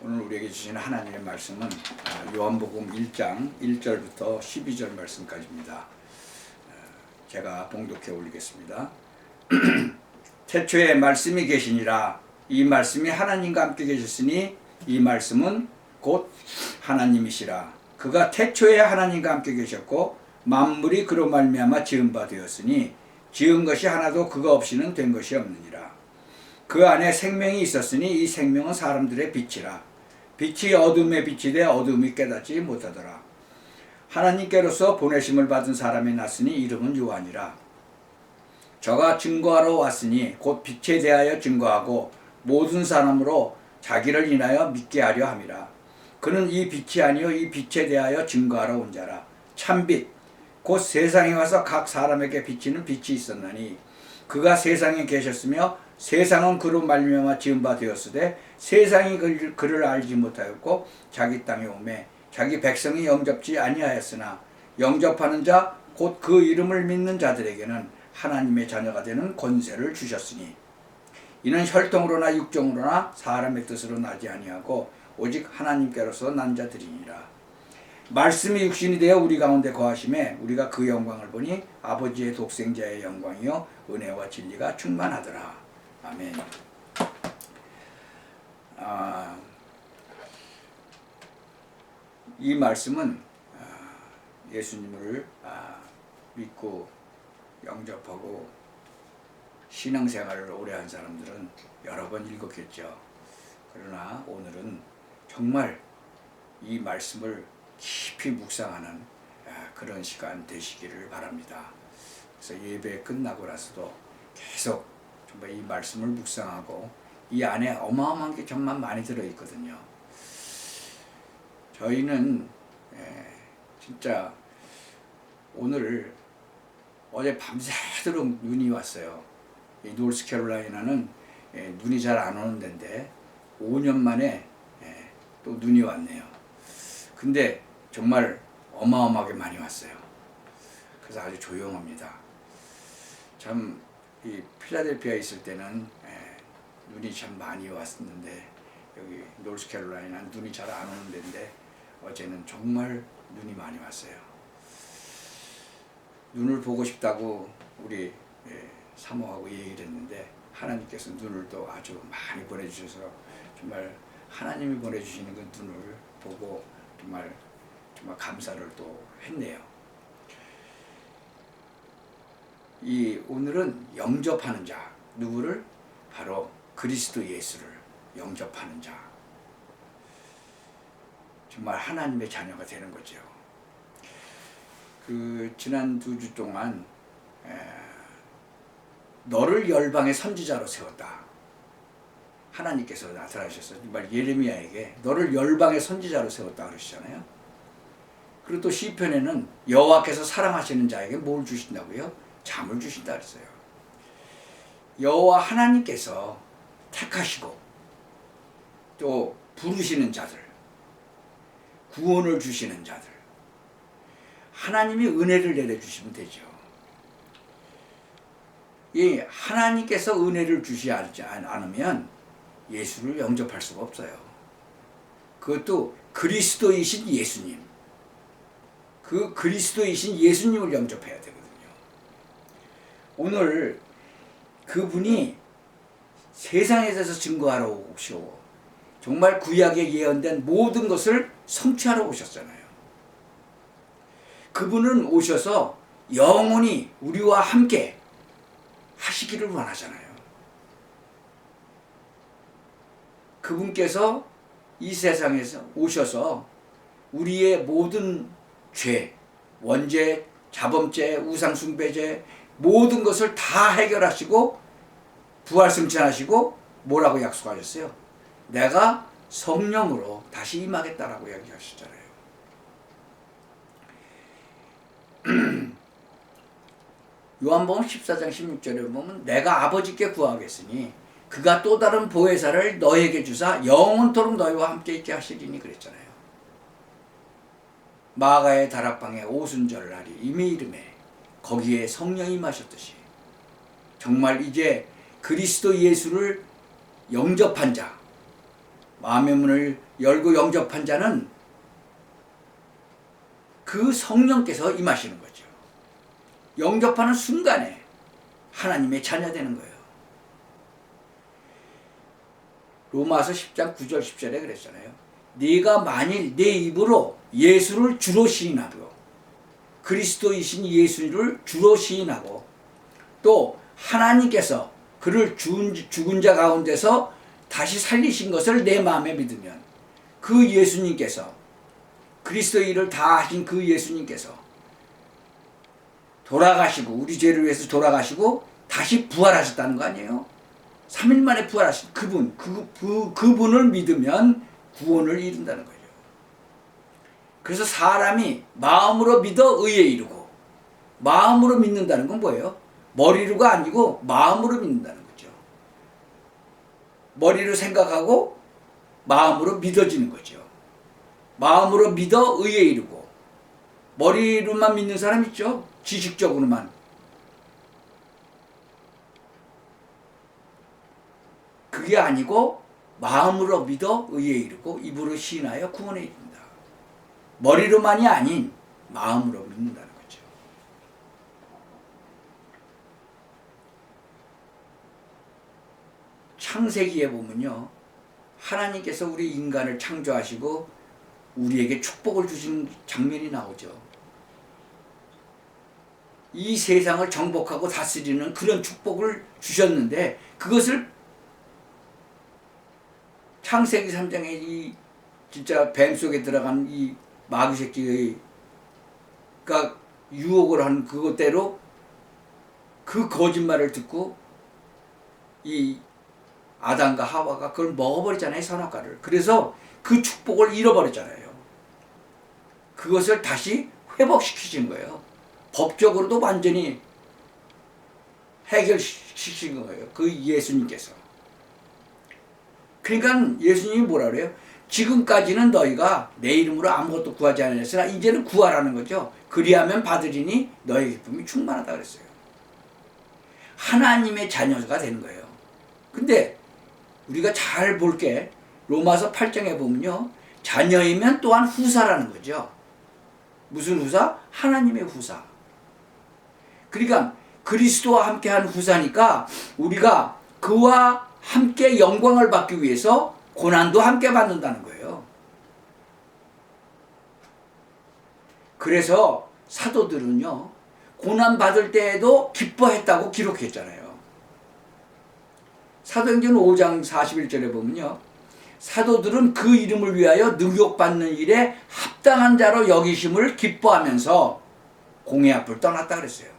오늘 우리에게 주시는 하나님의 말씀은 요한복음 1장 1절부터 12절 말씀까지입니다. 제가 봉독해 올리겠습니다. 태초에 말씀이 계시니라. 이 말씀이 하나님과 함께 계셨으니 이 말씀은 곧 하나님이시라. 그가 태초에 하나님과 함께 계셨고 만물이 그로 말미암아 지은 바 되었으니 지은 것이 하나도 그가 없이는 된 것이 없느니라. 그 안에 생명이 있었으니 이 생명은 사람들의 빛이라. 빛이 어둠에 비치되 어둠이 깨닫지 못하더라. 하나님께로서 보내심을 받은 사람이 났으니 이름은 요한이라. 저가 증거하러 왔으니 곧 빛에 대하여 증거하고 모든 사람으로 자기를 인하여 믿게 하려 함이라. 그는 이 빛이 아니요 이 빛에 대하여 증거하러 온 자라. 참빛 곧 세상에 와서 각 사람에게 비치는 빛이 있었나니 그가 세상에 계셨으며 세상은 그로 말미암아 지은 바 되었으되 세상이 그를 알지 못하였고 자기 땅에 오매 자기 백성이 영접지 아니하였으나 영접하는 자 곧 그 이름을 믿는 자들에게는 하나님의 자녀가 되는 권세를 주셨으니 이는 혈통으로나 육정으로나 사람의 뜻으로 나지 아니하고 오직 하나님께로서 난 자들이니라. 말씀이 육신이 되어 우리 가운데 거하심에 우리가 그 영광을 보니 아버지의 독생자의 영광이요 은혜와 진리가 충만하더라. 아멘. 이 말씀은 예수님을 믿고 영접하고 신앙생활을 오래 한 사람들은 여러 번 읽었겠죠. 그러나 오늘은 정말 이 말씀을 깊이 묵상하는 그런 시간 되시기를 바랍니다. 그래서 예배 끝나고 나서도 계속 정말 이 말씀을 묵상하고 이 안에 어마어마한 게 정말 많이 들어있거든요. 저희는 진짜 오늘 어제 밤새도록 눈이 왔어요. 이 노스캐롤라이나는 눈이 잘 안 오는 데인데 5년 만에 또 눈이 왔네요. 근데 정말 어마어마하게 많이 왔어요. 그래서 아주 조용합니다. 참 이 필라델피아에 있을 때는 눈이 참 많이 왔었는데 여기 노스캐롤라이나는 눈이 잘 안 오는 데인데 어제는 정말 눈이 많이 왔어요. 눈을 보고 싶다고 우리 사모하고 얘기를 했는데 하나님께서 눈을 또 아주 많이 보내주셔서 정말 하나님이 보내주시는 그 눈을 보고 정말 감사를 또 했네요. 이 오늘은 영접하는 자, 누구를? 바로 그리스도 예수를 영접하는 자. 정말 하나님의 자녀가 되는 거죠. 지난 2주 동안 너를 열방의 선지자로 세웠다. 하나님께서 나타나셔서 정말 예레미야에게 너를 열방의 선지자로 세웠다 그러시잖아요. 그리고 또 시편에는 여호와께서 사랑하시는 자에게 뭘 주신다고요? 잠을 주신다 그랬어요. 여호와 하나님께서 택하시고 또 부르시는 자들, 구원을 주시는 자들, 하나님이 은혜를 내려주시면 되죠. 이 하나님께서 은혜를 주시지 않으면 예수를 영접할 수가 없어요. 그것도 그리스도이신 예수님, 그 그리스도이신 예수님을 영접해야 되거든요. 오늘 그분이 세상에 대해서 증거하러 오시고 정말 구약에 예언된 모든 것을 성취하러 오셨잖아요. 그분은 오셔서 영원히 우리와 함께 하시기를 원하잖아요. 그분께서 이 세상에서 오셔서 우리의 모든 죄, 원죄, 자범죄, 우상숭배죄 모든 것을 다 해결하시고 부활승천하시고 뭐라고 약속하셨어요? 내가 성령으로 다시 임하겠다라고 얘기하셨잖아요. 요한복음 14장 16절에 보면 내가 아버지께 구하겠으니 그가 또 다른 보혜사를 너에게 주사 영원토록 너희와 함께 있게 하시리니 그랬잖아요. 마가의 다락방에 오순절날이 이미 이름에 거기에 성령이 임하셨듯이 정말 이제 그리스도 예수를 영접한 자, 마음의 문을 열고 영접한 자는 그 성령께서 임하시는 거죠. 영접하는 순간에 하나님의 자녀 되는 거예요. 로마서 10장 9절 10절에 그랬잖아요. 네가 만일 내 입으로 예수를 주로 시인하고 그리스도이신 예수를 주로 시인하고 또 하나님께서 그를 죽은 자 가운데서 다시 살리신 것을 내 마음에 믿으면 그 예수님께서 그리스도의 일을 다 하신 그 예수님께서 돌아가시고 우리 죄를 위해서 돌아가시고 다시 부활하셨다는 거 아니에요? 3일 만에 부활하신 그분을 믿으면 구원을 이룬다는 거죠. 그래서 사람이 마음으로 믿어 의에 이르고 마음으로 믿는다는 건 뭐예요? 머리로가 아니고 마음으로 믿는다는 거죠. 머리로 생각하고 마음으로 믿어지는 거죠. 마음으로 믿어 의에 이르고 머리로만 믿는 사람 있죠? 지식적으로만. 그게 아니고 마음으로 믿어 의에 이르고 입으로 시인하여 구원에 이른다. 머리로만이 아닌 마음으로 믿는다는 거죠. 창세기에 보면요, 하나님께서 우리 인간을 창조하시고 우리에게 축복을 주신 장면이 나오죠. 이 세상을 정복하고 다스리는 그런 축복을 주셨는데 그것을 창세기 3장에 이 진짜 뱀 속에 들어간 이 마귀 새끼가 유혹을 한 그것대로 그 거짓말을 듣고 이 아담과 하와가 그걸 먹어버렸잖아요, 선악과를. 그래서 그 축복을 잃어버렸잖아요. 그것을 다시 회복시키신 거예요. 법적으로도 완전히 해결시킨 거예요. 그 예수님께서. 그러니까 예수님이 뭐라 그래요? 지금까지는 너희가 내 이름으로 아무것도 구하지 않았으나 이제는 구하라는 거죠. 그리하면 받으리니 너희 기쁨이 충만하다 그랬어요. 하나님의 자녀가 되는 거예요. 근데 우리가 잘 볼게 로마서 8장에 보면요, 자녀이면 또한 후사라는 거죠. 무슨 후사? 하나님의 후사. 그러니까 그리스도와 함께한 후사니까 우리가 그와 함께 영광을 받기 위해서 고난도 함께 받는다는 거예요. 그래서 사도들은요, 고난 받을 때에도 기뻐했다고 기록했잖아요. 사도행전 5장 41절에 보면요, 사도들은 그 이름을 위하여 능욕받는 일에 합당한 자로 여기심을 기뻐하면서 공회 앞을 떠났다 그랬어요.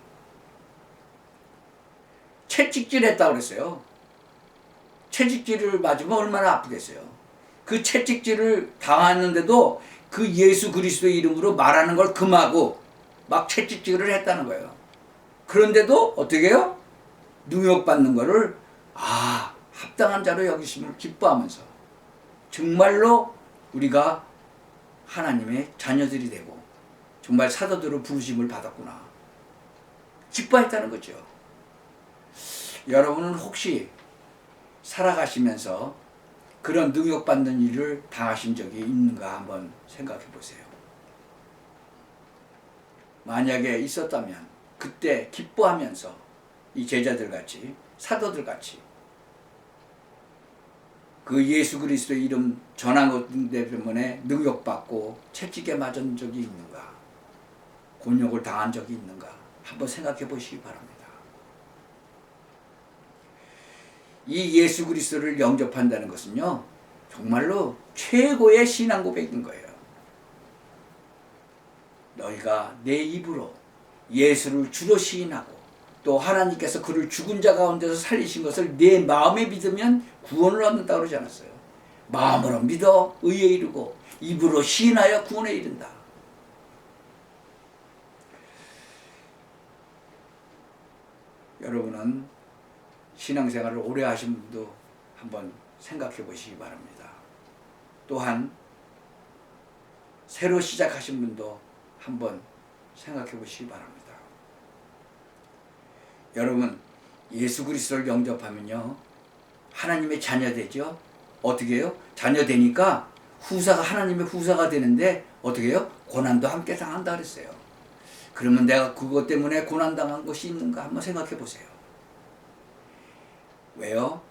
채찍질했다 그랬어요. 채찍질을 맞으면 얼마나 아프겠어요. 그 채찍질을 당했는데도 그 예수 그리스도의 이름으로 말하는 걸 금하고 막 채찍질을 했다는 거예요. 그런데도 어떻게 해요? 능욕받는 거를 합당한 자로 여기심을 기뻐하면서 정말로 우리가 하나님의 자녀들이 되고 정말 사도들로 부르심을 받았구나, 기뻐했다는 거죠. 여러분은 혹시 살아가시면서 그런 능욕받는 일을 당하신 적이 있는가 한번 생각해 보세요. 만약에 있었다면 그때 기뻐하면서 이 제자들같이 사도들같이 그 예수 그리스도의 이름 전한 것 때문에 능욕받고 채찍에 맞은 적이 있는가, 곤욕을 당한 적이 있는가 한번 생각해 보시기 바랍니다. 이 예수 그리스도를 영접한다는 것은요, 정말로 최고의 신앙 고백인 거예요. 너희가 내 입으로 예수를 주로 시인하고 또 하나님께서 그를 죽은 자 가운데서 살리신 것을 내 마음에 믿으면 구원을 얻는다고 그러지 않았어요. 마음으로 믿어 의에 이르고 입으로 시인하여 구원에 이른다. 여러분은 신앙생활을 오래 하신 분도 한번 생각해 보시기 바랍니다. 또한 새로 시작하신 분도 한번 생각해 보시기 바랍니다. 여러분, 예수 그리스도를 영접하면요, 하나님의 자녀 되죠. 어떻게 해요? 자녀 되니까 후사가 하나님의 후사가 되는데 어떻게 해요? 고난도 함께 당한다 그랬어요. 그러면 내가 그것 때문에 고난당한 것이 있는가 한번 생각해 보세요. 왜요?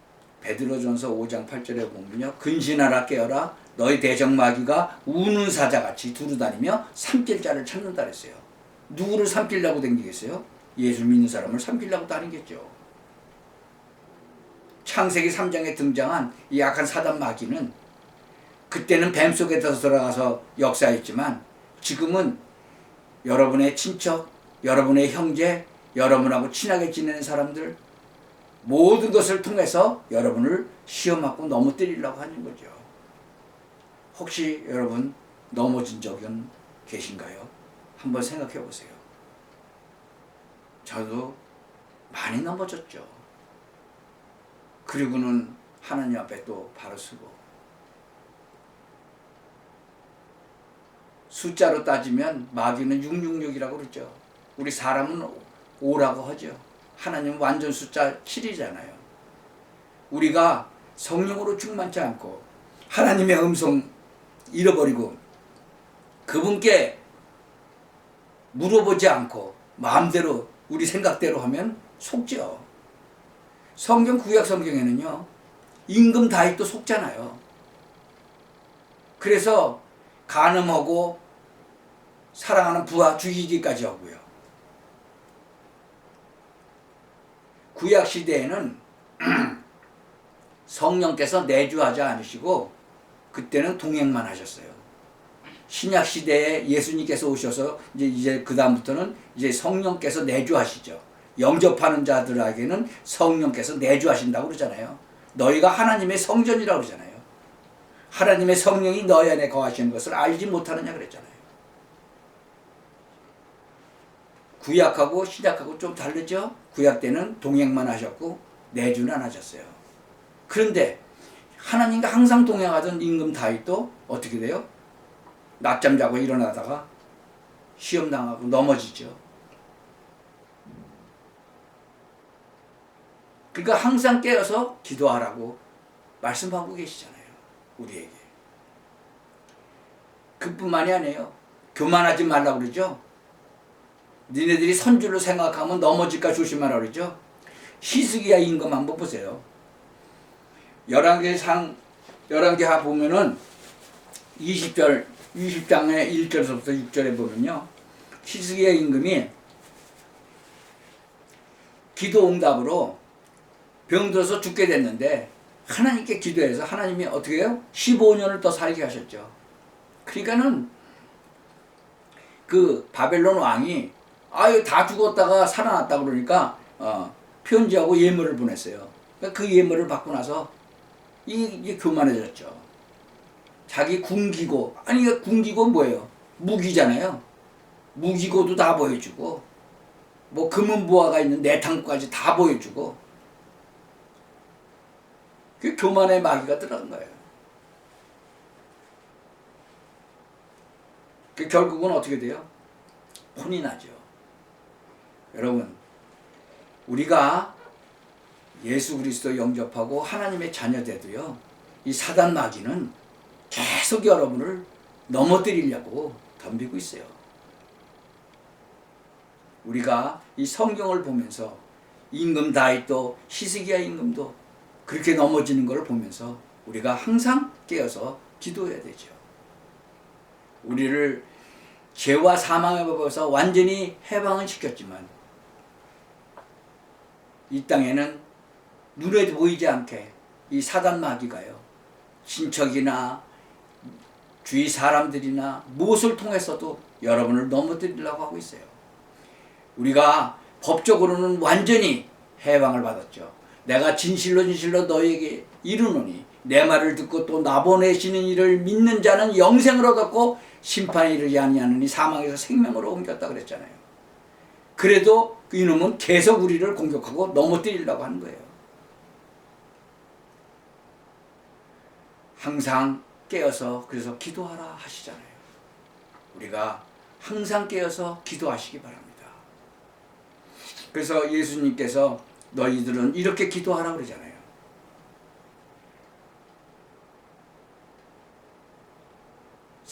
베드로전서 5장 8절에 보면요. 근신하라 깨어라 너희 대적 마귀가 우는 사자같이 두루다니며 삼킬 자를 찾는다 그랬어요. 누구를 삼키려고 댕기겠어요? 예수 믿는 사람을 삼키려고 다니겠죠. 창세기 3장에 등장한 이 악한 사단 마귀는 그때는 뱀 속에 들어가서 역사했지만 지금은 여러분의 친척, 여러분의 형제, 여러분하고 친하게 지내는 사람들 모든 것을 통해서 여러분을 시험하고 넘어뜨리려고 하는 거죠. 혹시 여러분 넘어진 적은 계신가요? 한번 생각해 보세요. 저도 많이 넘어졌죠. 그리고는 하나님 앞에 또 바로 서고 숫자로 따지면 마귀는 666이라고 그러죠. 우리 사람은 5라고 하죠. 하나님은 완전 숫자 7이잖아요. 우리가 성령으로 충만치 않고 하나님의 음성 잃어버리고 그분께 물어보지 않고 마음대로 우리 생각대로 하면 속죠. 성경 구약 성경에는요. 임금 다윗도 속잖아요. 그래서 간음하고 사랑하는 부하 죽이기까지 하고요. 구약 시대에는 성령께서 내주하지 않으시고 그때는 동행만 하셨어요. 신약 시대에 예수님께서 오셔서 이제 그 다음부터는 이제 성령께서 내주하시죠. 영접하는 자들에게는 성령께서 내주하신다고 그러잖아요. 너희가 하나님의 성전이라고 그러잖아요. 하나님의 성령이 너희 안에 거하시는 것을 알지 못하느냐 그랬잖아요. 구약하고 신약하고 좀 다르죠? 구약 때는 동행만 하셨고 내주는 안 하셨어요. 그런데 하나님과 항상 동행하던 임금 다윗도 어떻게 돼요? 낮잠 자고 일어나다가 시험 당하고 넘어지죠. 그러니까 항상 깨어서 기도하라고 말씀하고 계시잖아요. 우리에게. 그뿐만이 아니에요. 교만하지 말라고 그러죠. 니네들이 선줄로 생각하면 넘어질까 조심하라 그러죠. 히스기야 임금 한번 보세요. 열왕기하 보면은 20장의 1절에서부터 6절에 보면요. 히스기야 임금이 기도 응답으로 병들어서 죽게 됐는데 하나님께 기도해서 하나님이 어떻게 해요? 15년을 더 살게 하셨죠. 그러니까는 그 바벨론 왕이 아유 다 죽었다가 살아났다 그러니까 편지하고 예물을 보냈어요. 그 예물을 받고 나서 이게 교만해졌죠. 자기 군기고 아니 군기고 뭐예요? 무기잖아요. 무기고도 다 보여주고 뭐 금은 보화가 있는 내탕까지 다 보여주고 그 교만의 마귀가 들어간 거예요. 그 결국은 어떻게 돼요? 혼이 나죠. 여러분, 우리가 예수 그리스도 영접하고 하나님의 자녀돼도요, 이 사단 마귀는 계속 여러분을 넘어뜨리려고 덤비고 있어요. 우리가 이 성경을 보면서 임금 다윗도 히스기야 임금도 그렇게 넘어지는 걸 보면서 우리가 항상 깨어서 기도해야 되죠. 우리를 죄와 사망의 법에서 완전히 해방을 시켰지만 이 땅에는 눈에 보이지 않게 이 사단 마귀가요. 친척이나 주위 사람들이나 무엇을 통해서도 여러분을 넘어뜨리려고 하고 있어요. 우리가 법적으로는 완전히 해방을 받았죠. 내가 진실로 너희에게 이르노니 내 말을 듣고 또 나보내시는 이를 믿는 자는 영생을 얻었고 심판에 이르지 아니하느니 사망에서 생명으로 옮겼다 그랬잖아요. 그래도 이놈은 계속 우리를 공격하고 넘어뜨리려고 하는 거예요. 항상 깨어서 그래서 기도하라 하시잖아요. 우리가 항상 깨어서 기도하시기 바랍니다. 그래서 예수님께서 너희들은 이렇게 기도하라 그러잖아요.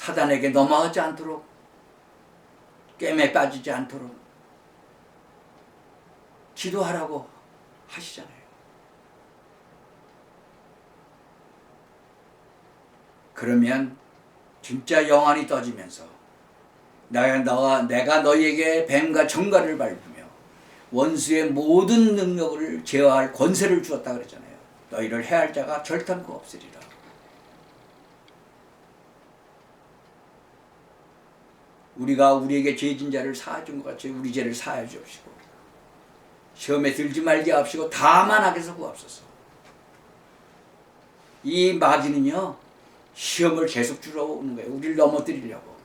사단에게 넘어가지 않도록, 깸에 빠지지 않도록 기도하라고 하시잖아요. 그러면 진짜 영안이 떠지면서 내가 너희에게 뱀과 정갈을 밟으며 원수의 모든 능력을 제어할 권세를 주었다 그랬잖아요. 너희를 해할 자가 결단코 없으리라. 우리가 우리에게 죄진 자를 사해준 것 같이 우리 죄를 사하여 주옵시고 시험에 들지 말게 하옵시고 다만 악에서 구하옵소서. 이 마귀는요 시험을 계속 주러 오는 거예요. 우리를 넘어뜨리려고.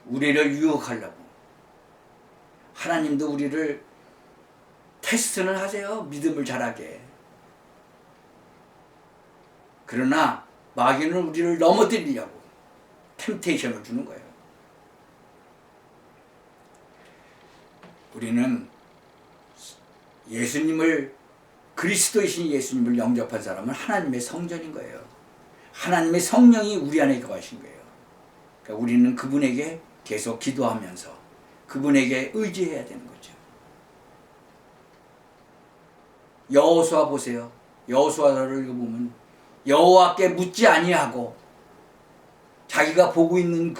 우리를 유혹하려고. 하나님도 우리를 테스트는 하세요. 믿음을 자라게. 그러나 마귀는 우리를 넘어뜨리려고 템테이션을 주는 거예요. 우리는 예수님을, 그리스도이신 예수님을 영접한 사람은 하나님의 성전인 거예요. 하나님의 성령이 우리 안에 거하신 거예요. 그러니까 우리는 그분에게 계속 기도하면서 그분에게 의지해야 되는 거죠. 여호수아 보세요. 여호수아를 읽어보면 여호와께 묻지 아니하고 자기가 보고 있는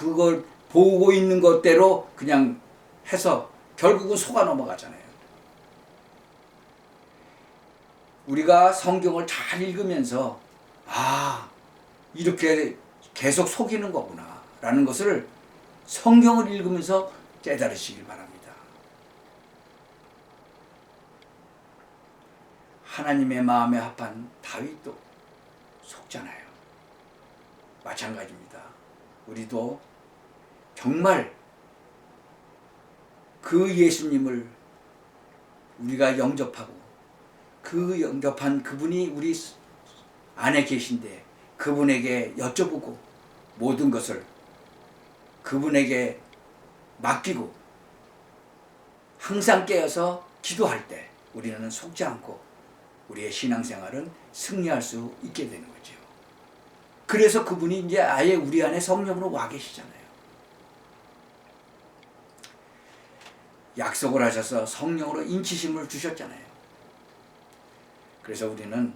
것대로 그냥 해서 결국은 속아 넘어가잖아요. 우리가 성경을 잘 읽으면서 이렇게 계속 속이는 거구나 라는 것을 성경을 읽으면서 깨달으시길 바랍니다. 하나님의 마음에 합한 다윗도 속잖아요. 마찬가지입니다. 우리도 정말 그 예수님을 우리가 영접하고 그 영접한 그분이 우리 안에 계신데 그분에게 여쭤보고 모든 것을 그분에게 맡기고 항상 깨어서 기도할 때 우리는 속지 않고 우리의 신앙생활은 승리할 수 있게 되는 거죠. 그래서 그분이 이제 아예 우리 안에 성령으로 와 계시잖아요. 약속을 하셔서 성령으로 인치심을 주셨잖아요. 그래서 우리는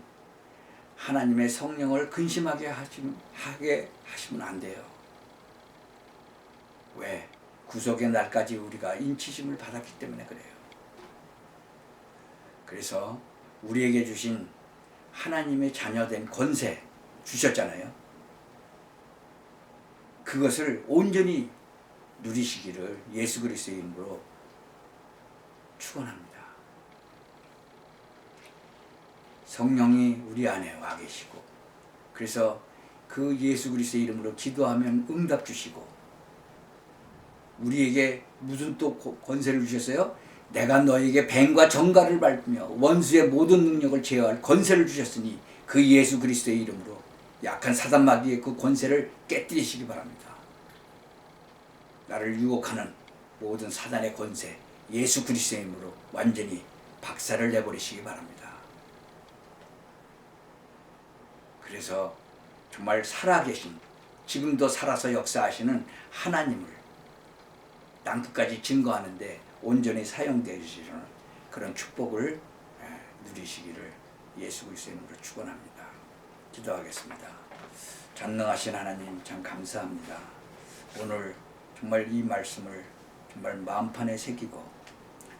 하나님의 성령을 근심하게 하시면 안 돼요. 왜? 구속의 날까지 우리가 인치심을 받았기 때문에 그래요. 그래서 우리에게 주신 하나님의 자녀된 권세 주셨잖아요. 그것을 온전히 누리시기를 예수 그리스도의 이름으로 축원합니다. 성령이 우리 안에 와 계시고 그래서 그 예수 그리스도의 이름으로 기도하면 응답 주시고 우리에게 무슨 또 권세를 주셨어요? 내가 너에게 뱀과 정갈을 밟으며 원수의 모든 능력을 제어할 권세를 주셨으니 그 예수 그리스도의 이름으로 약한 사단 마귀의 그 권세를 깨뜨리시기 바랍니다. 나를 유혹하는 모든 사단의 권세 예수 그리스도의 이름으로 완전히 박살을 내버리시기 바랍니다. 그래서 정말 살아계신 지금도 살아서 역사하시는 하나님을 땅끝까지 증거하는데 온전히 사용되시는 그런 축복을 누리시기를 예수 그리스도의 이름으로 축원합니다. 기도하겠습니다. 전능하신 하나님 참 감사합니다. 오늘 정말 이 말씀을 정말 마음판에 새기고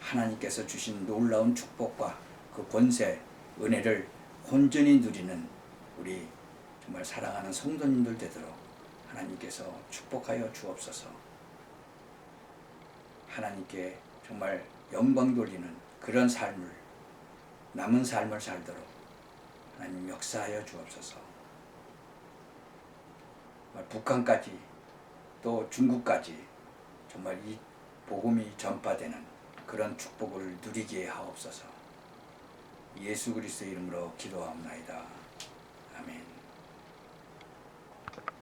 하나님께서 주신 놀라운 축복과 그 권세, 은혜를 온전히 누리는 우리 정말 사랑하는 성도님들 되도록 하나님께서 축복하여 주옵소서. 하나님께 정말 영광 돌리는 그런 삶을 남은 삶을 살도록 하나님 역사하여 주옵소서. 북한까지 또 중국까지 정말 이 복음이 전파되는 그런 축복을 누리게 하옵소서. 예수 그리스도의 이름으로 기도하옵나이다. 아멘.